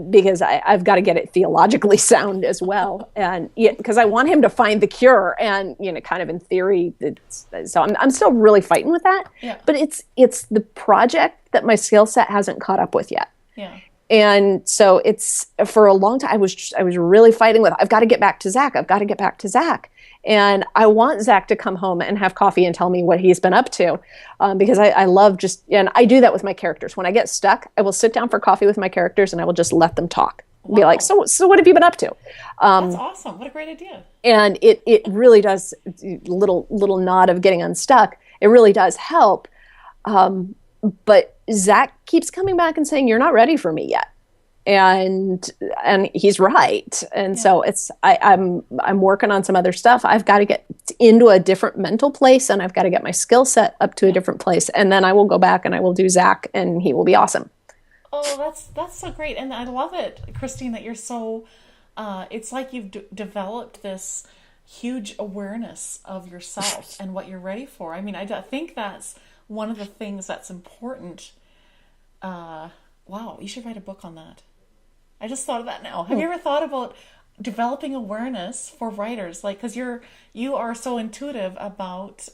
Because I've got to get it theologically sound as well, and because I want him to find the cure, and, you know, kind of in theory, so I'm still really fighting with that. Yeah. But it's the project that my skill set hasn't caught up with yet. Yeah. And so it's for a long time, I was really fighting with, I've got to get back to Zach. I've got to get back to Zach. And I want Zach to come home and have coffee and tell me what he's been up to, because I love and I do that with my characters. When I get stuck, I will sit down for coffee with my characters and I will just let them talk. Wow. Be like, so what have you been up to? That's awesome. What a great idea. And it really does, little nod of getting unstuck. It really does help. But Zach keeps coming back and saying, you're not ready for me yet. And he's right. And so I'm working on some other stuff. I've got to get into a different mental place, and I've got to get my skill set up to a different place. And then I will go back and I will do Zach, and he will be awesome. Oh, that's so great. And I love it, Christine, that you're so, it's like you've developed this huge awareness of yourself and what you're ready for. I mean, I think that's one of the things that's important. Wow, you should write a book on that. I just thought of that now. Have you ever thought about developing awareness for writers? Like, because you are so intuitive about,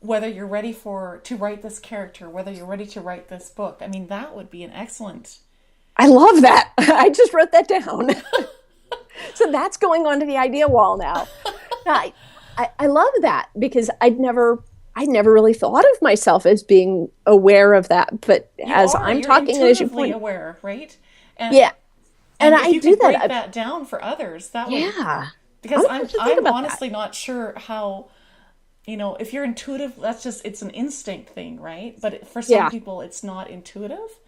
whether you're ready to write this character, whether you're ready to write this book. I mean, that would be an excellent. I love that. I just wrote that down. So that's going onto the idea wall now. I love that, because I'd never really thought of myself as being aware of that. But you're talking, and as you point, aware, right? And I do that. Break that down for others. That would, because I'm honestly not sure how. If you're intuitive, it's an instinct thing, right? But for some people, it's not intuitive.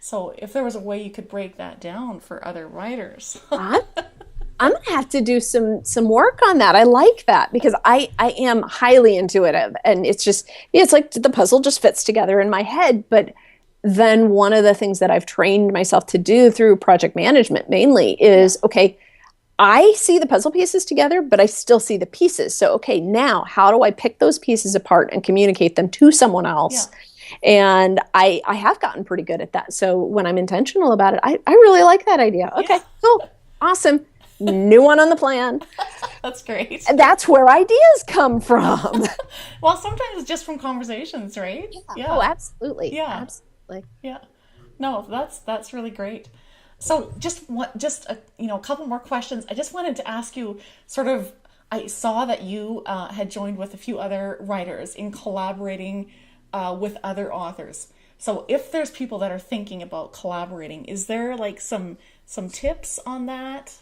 So if there was a way you could break that down for other writers. I'm going to have to do some work on that. I like that, because I am highly intuitive, and it's just, it's like the puzzle just fits together in my head. But then one of the things that I've trained myself to do through project management mainly is, okay, I see the puzzle pieces together, but I still see the pieces. So, okay, now how do I pick those pieces apart and communicate them to someone else? Yeah. And I have gotten pretty good at that. So when I'm intentional about it, I really like that idea. Okay, cool, awesome. New one on the plan. That's great. And that's where ideas come from. Well, sometimes it's just from conversations, right? Yeah. Oh, absolutely. Yeah. Absolutely. Yeah. No, that's really great. So a couple more questions. I just wanted to ask you I saw that you had joined with a few other writers in collaborating with other authors. So if there's people that are thinking about collaborating, is there like some tips on that?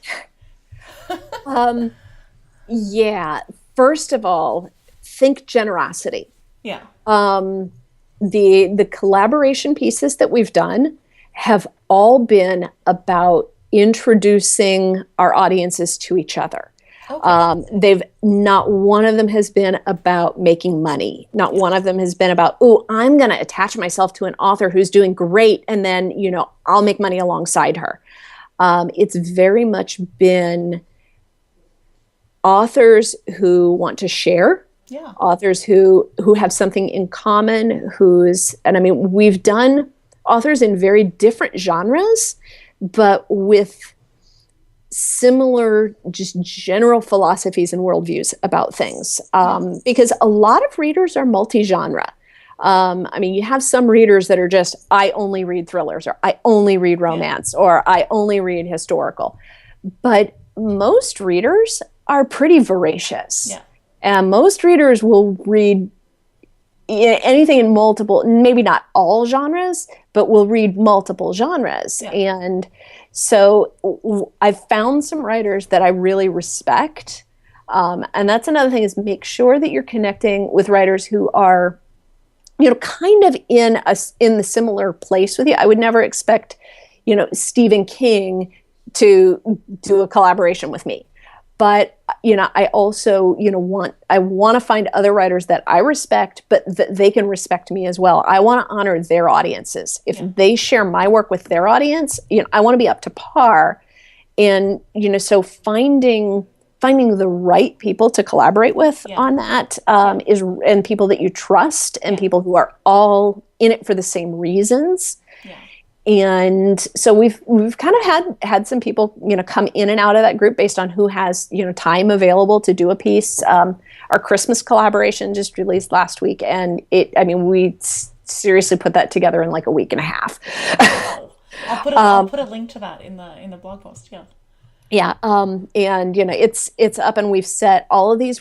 Yeah. First of all, think generosity. Yeah. The collaboration pieces that we've done have all been about introducing our audiences to each other. Okay. Not one of them has been about making money. Not one of them has been about, I'm going to attach myself to an author who's doing great, and then, I'll make money alongside her. It's very much been authors who want to share, authors who have something in common, we've done authors in very different genres, but with similar, just general philosophies and worldviews about things. Because a lot of readers are multi-genre. You have some readers that are just, I only read thrillers, or I only read romance, or I only read historical. But most readers are pretty voracious. Yeah. And most readers will read anything in multiple, maybe not all genres, but will read multiple genres. Yeah. And so I've found some writers that I really respect. And that's another thing, is make sure that you're connecting with writers who are, kind of in the similar place with you. I would never expect, Stephen King to do a collaboration with me. But, I also, want to find other writers that I respect, but that they can respect me as well. I want to honor their audiences. If they share my work with their audience, I want to be up to par. And, so finding the right people to collaborate with on that and people that you trust, and people who are all in it for the same reasons. Yeah. And so we've kind of had some people, come in and out of that group based on who has, time available to do a piece. Our Christmas collaboration just released last week, and we seriously put that together in like a week and a half. Wow. I'll put a link to that in the blog post. Yeah. Yeah, and it's up, and we've set as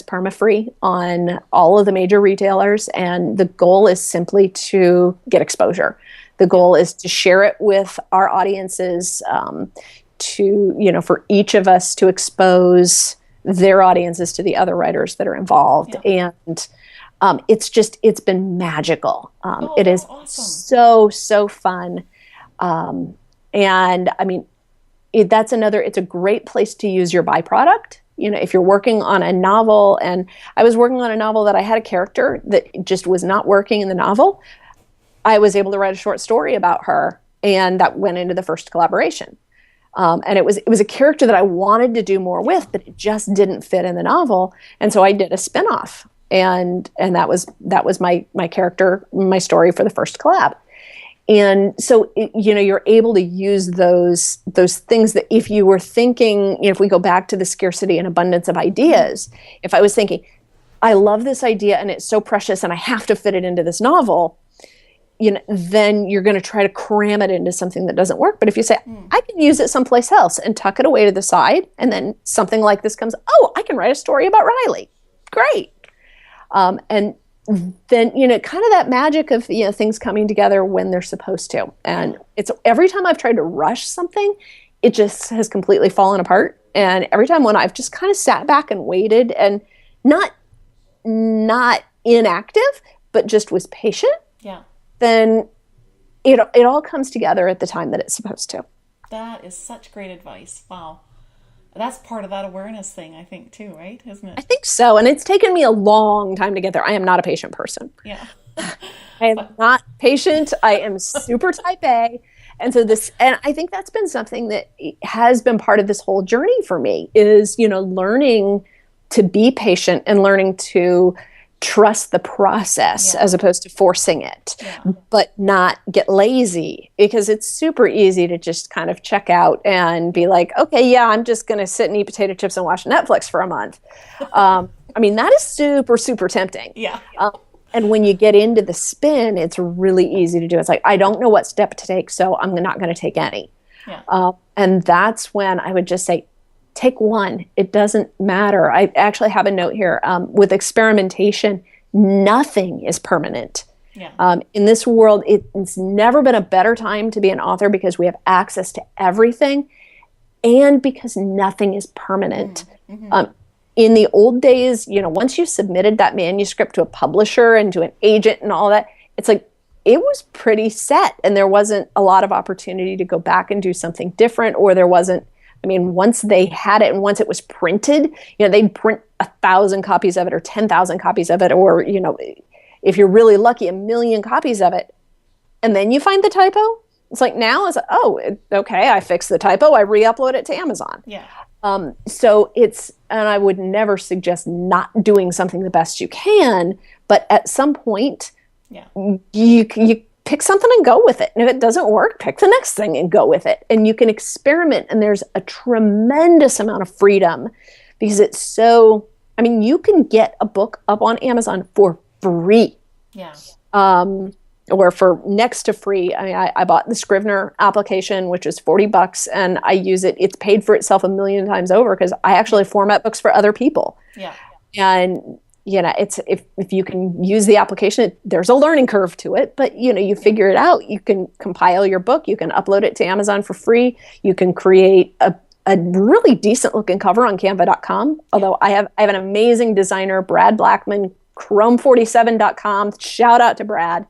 perma-free on all of the major retailers, and the goal is simply to get exposure. The goal is to share it with our audiences, for each of us to expose their audiences to the other writers that are involved, and it's been magical. It is awesome. so fun, and I mean. It's a great place to use your byproduct. If you're working on a novel, and I was working on a novel that I had a character that just was not working in the novel, I was able to write a short story about her, and that went into the first collaboration. And it was a character that I wanted to do more with, but it just didn't fit in the novel, and so I did a spinoff, and that was my character, my story for the first collab. And so, you're able to use those things that if you were thinking, if we go back to the scarcity and abundance of ideas, if I was thinking, I love this idea and it's so precious and I have to fit it into this novel, then you're going to try to cram it into something that doesn't work. But if you say, I can use it someplace else and tuck it away to the side, and then something like this comes, I can write a story about Riley. Great. And then kind of that magic of things coming together when they're supposed to. And it's every time I've tried to rush something, it just has completely fallen apart. And every time when I've just kind of sat back and waited, and not inactive, but just was patient, then it all comes together at the time that it's supposed to. That is such great advice. Wow. That's part of that awareness thing, I think, too, right? Isn't it? I think so. And it's taken me a long time to get there. I am not a patient person. Yeah. I am not patient. I am super type A. And I think that's been something that has been part of this whole journey for me is, learning to be patient and learning to trust the process as opposed to forcing it, but not get lazy, because it's super easy to just kind of check out and be like, okay, I'm just going to sit and eat potato chips and watch Netflix for a month. I mean, that is super, super tempting. Yeah. And when you get into the spin, it's really easy to do. It's like, I don't know what step to take, so I'm not going to take any. Yeah. And that's when I would just say, take one. It doesn't matter. I actually have a note here. With experimentation, nothing is permanent. Yeah. In this world, it's never been a better time to be an author because we have access to everything, and because nothing is permanent. Mm-hmm. In the old days, once you submitted that manuscript to a publisher and to an agent and all that, it's like it was pretty set, and there wasn't a lot of opportunity to go back and do something different, or there wasn't. I mean, once they had it and once it was printed, they'd print 1,000 copies of it or 10,000 copies of it, or, if you're really lucky, 1 million copies of it. And then you find the typo. It's like now it's, okay, I fixed the typo. I re-upload it to Amazon. Yeah. So and I would never suggest not doing something the best you can, but at some point, you pick something and go with it. And if it doesn't work, pick the next thing and go with it. And you can experiment. And there's a tremendous amount of freedom because it's so, you can get a book up on Amazon for free. Yeah. Or for next to free. I bought the Scrivener application, which is $40, and I use it. It's paid for itself 1 million times over because I actually format books for other people. Yeah. And it's if you can use the application, there's a learning curve to it, but you figure it out. You can compile your book, you can upload it to Amazon for free, you can create a really decent looking cover on canva.com. Although I have an amazing designer, Brad Blackman, chrome47.com. Shout out to Brad.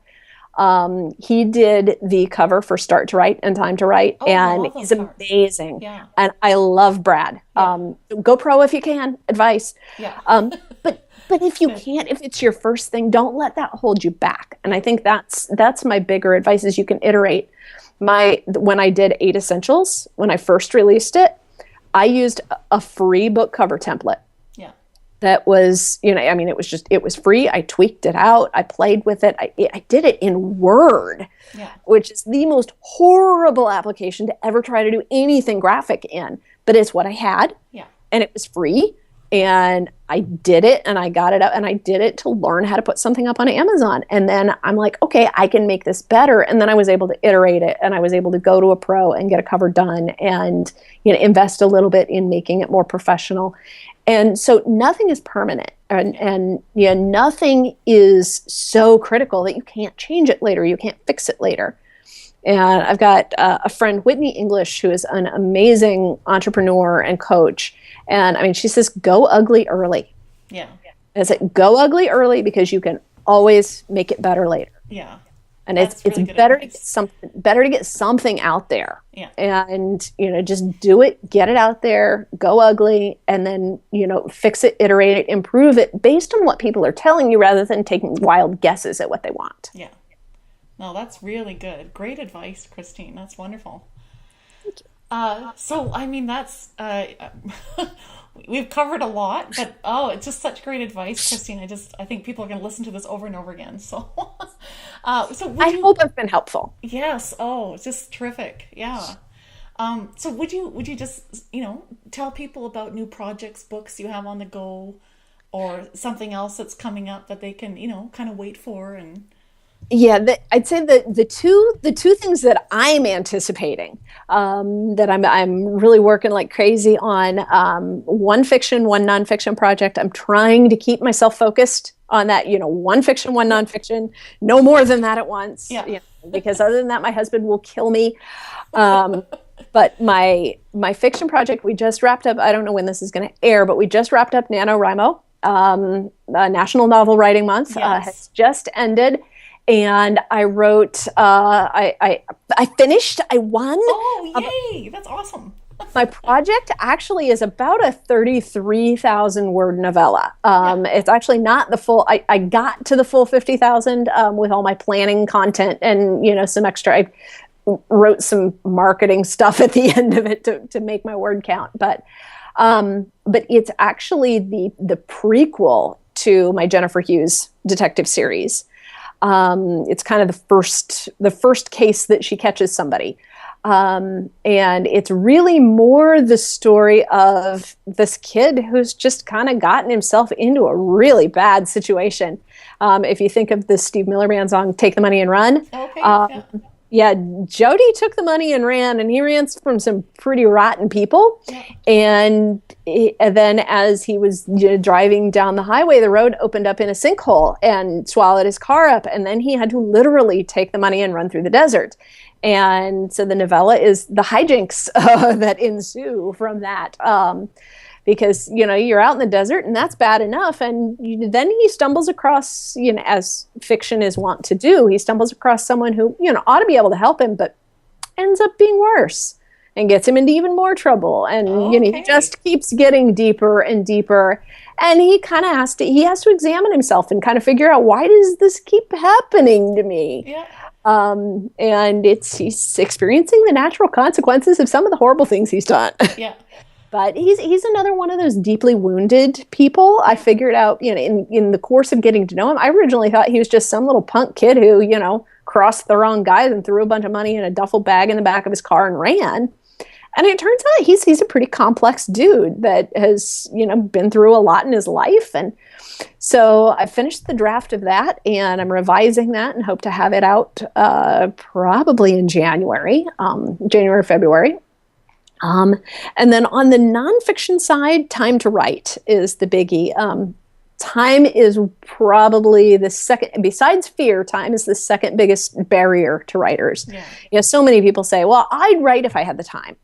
He did the cover for Start to Write and Time to Write, and he's amazing. Yeah. And I love Brad. Go pro if you can. Advice. Yeah. But if you can't, if it's your first thing, don't let that hold you back. And I think that's my bigger advice is you can iterate. When I did 8 Essentials, when I first released it, I used a free book cover template. Yeah. That was, it was free. I tweaked it out. I played with it. I did it in Word, which is the most horrible application to ever try to do anything graphic in. But it's what I had. Yeah. And it was free. And I did it and I got it up and I did it to learn how to put something up on Amazon. And then I'm like, okay, I can make this better. And then I was able to iterate it and I was able to go to a pro and get a cover done and, invest a little bit in making it more professional. And so nothing is permanent and nothing is so critical that you can't change it later. You can't fix it later. And I've got a friend, Whitney English, who is an amazing entrepreneur and coach. And I mean, she says, go ugly early. Yeah. And it's like, go ugly early because you can always make it better later. Yeah. And it's really better to get something out there. Yeah. And, just do it, get it out there, go ugly, and then, fix it, iterate it, improve it based on what people are telling you rather than taking wild guesses at what they want. Yeah. No, that's really good. Great advice, Christine. That's wonderful. Thank you. So, I mean, that's, we've covered a lot, but, it's just such great advice, Christine. I think people are going to listen to this over and over again. So, I hope I've been helpful. Yes. Oh, it's just terrific. Yeah. So would you just, tell people about new projects, books you have on the go, or something else that's coming up that they can, kind of wait for? And yeah, I'd say the two things that I'm anticipating, that I'm really working like crazy on, one fiction, one nonfiction project. I'm trying to keep myself focused on that, one fiction, one nonfiction, no more than that at once. Yeah. Because other than that, my husband will kill me. But my fiction project, we just wrapped up. I don't know when this is going to air, but we just wrapped up NaNoWriMo. National Novel Writing Month has just ended. And I wrote, I finished, I won. Oh, yay, that's awesome. My project actually is about a 33,000 word novella. It's actually not the full, I got to the full 50,000 with all my planning content and, some extra, I wrote some marketing stuff at the end of it to make my word count. But it's actually the prequel to my Jennifer Hughes detective series. It's kind of the first case that she catches somebody. And it's really more the story of this kid who's just kind of gotten himself into a really bad situation. If you think of the Steve Miller Band song, Take the Money and Run. Okay. Yeah, Jody took the money and ran, and he ran from some pretty rotten people. Yeah. And then as he was driving down the highway, the road opened up in a sinkhole and swallowed his car up. And then he had to literally take the money and run through the desert. And so the novella is the hijinks that ensue from that. Because, you're out in the desert and that's bad enough. And then he stumbles across, as fiction is wont to do, he stumbles across someone who, ought to be able to help him, but ends up being worse and gets him into even more trouble. And, he just keeps getting deeper and deeper. And he kind of has to examine himself and kind of figure out, why does this keep happening to me? Yeah. And he's experiencing the natural consequences of some of the horrible things he's done. Yeah. But he's another one of those deeply wounded people. I figured out, in the course of getting to know him, I originally thought he was just some little punk kid who, crossed the wrong guys and threw a bunch of money in a duffel bag in the back of his car and ran. And it turns out he's a pretty complex dude that has, been through a lot in his life. And so I finished the draft of that, and I'm revising that and hope to have it out probably in January, February. And then on the nonfiction side, time to write is the biggie. Time is probably the second, besides fear, time is the second biggest barrier to writers. Yeah. So many people say, well, I'd write if I had the time.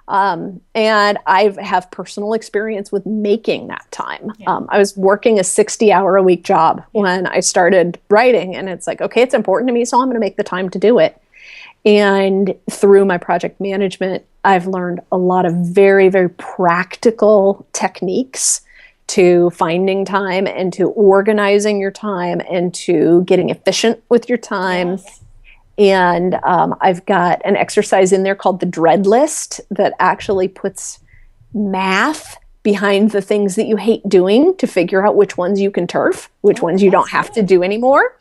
And I have personal experience with making that time. Yeah. I was working a 60-hour-a-week job when I started writing, and it's like, okay, it's important to me, so I'm going to make the time to do it. And through my project management, I've learned a lot of very, very practical techniques to finding time and to organizing your time and to getting efficient with your time. Yes. And I've got an exercise in there called the dread list that actually puts math behind the things that you hate doing to figure out which ones you can turf, which ones you don't have to do anymore,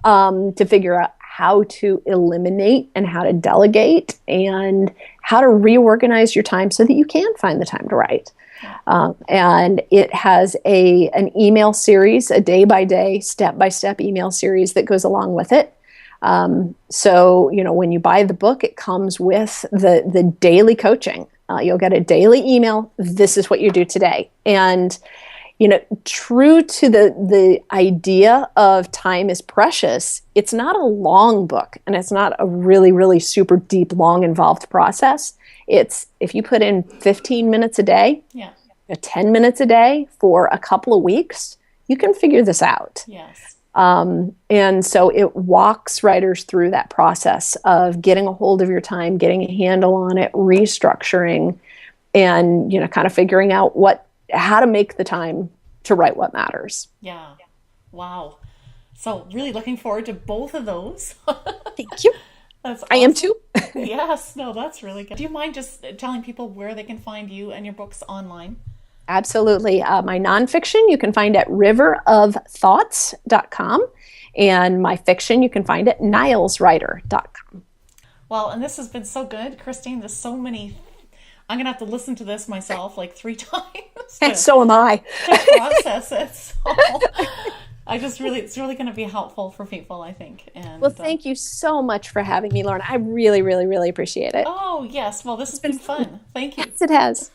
to figure out how to eliminate and how to delegate and how to reorganize your time so that you can find the time to write. And it has an email series, a day-by-day, step-by-step email series that goes along with it. So, when you buy the book, it comes with the daily coaching. You'll get a daily email. This is what you do today. And, true to the idea of time is precious, it's not a long book, and it's not a really, really super deep, long, involved process. It's if you put in 15 minutes a day, 10 minutes a day for a couple of weeks, you can figure this out. Yes. And so it walks writers through that process of getting a hold of your time, getting a handle on it, restructuring, and, kind of figuring out how to make the time to write what matters. Yeah. Wow. So really looking forward to both of those. Thank you. That's awesome. I am too. Yes. No, that's really good. Do you mind just telling people where they can find you and your books online? Absolutely. My nonfiction you can find at riverofthoughts.com, and my fiction you can find at nileswriter.com. Well, and this has been so good, Christine. There's so many. I'm going to have to listen to this myself like 3 times. So am I. To process it. So it's really going to be helpful for people, I think. And well, thank you so much for having me, Lorna. I really, really, really appreciate it. Oh, yes. Well, this has been fun. Thank you. Yes, it has.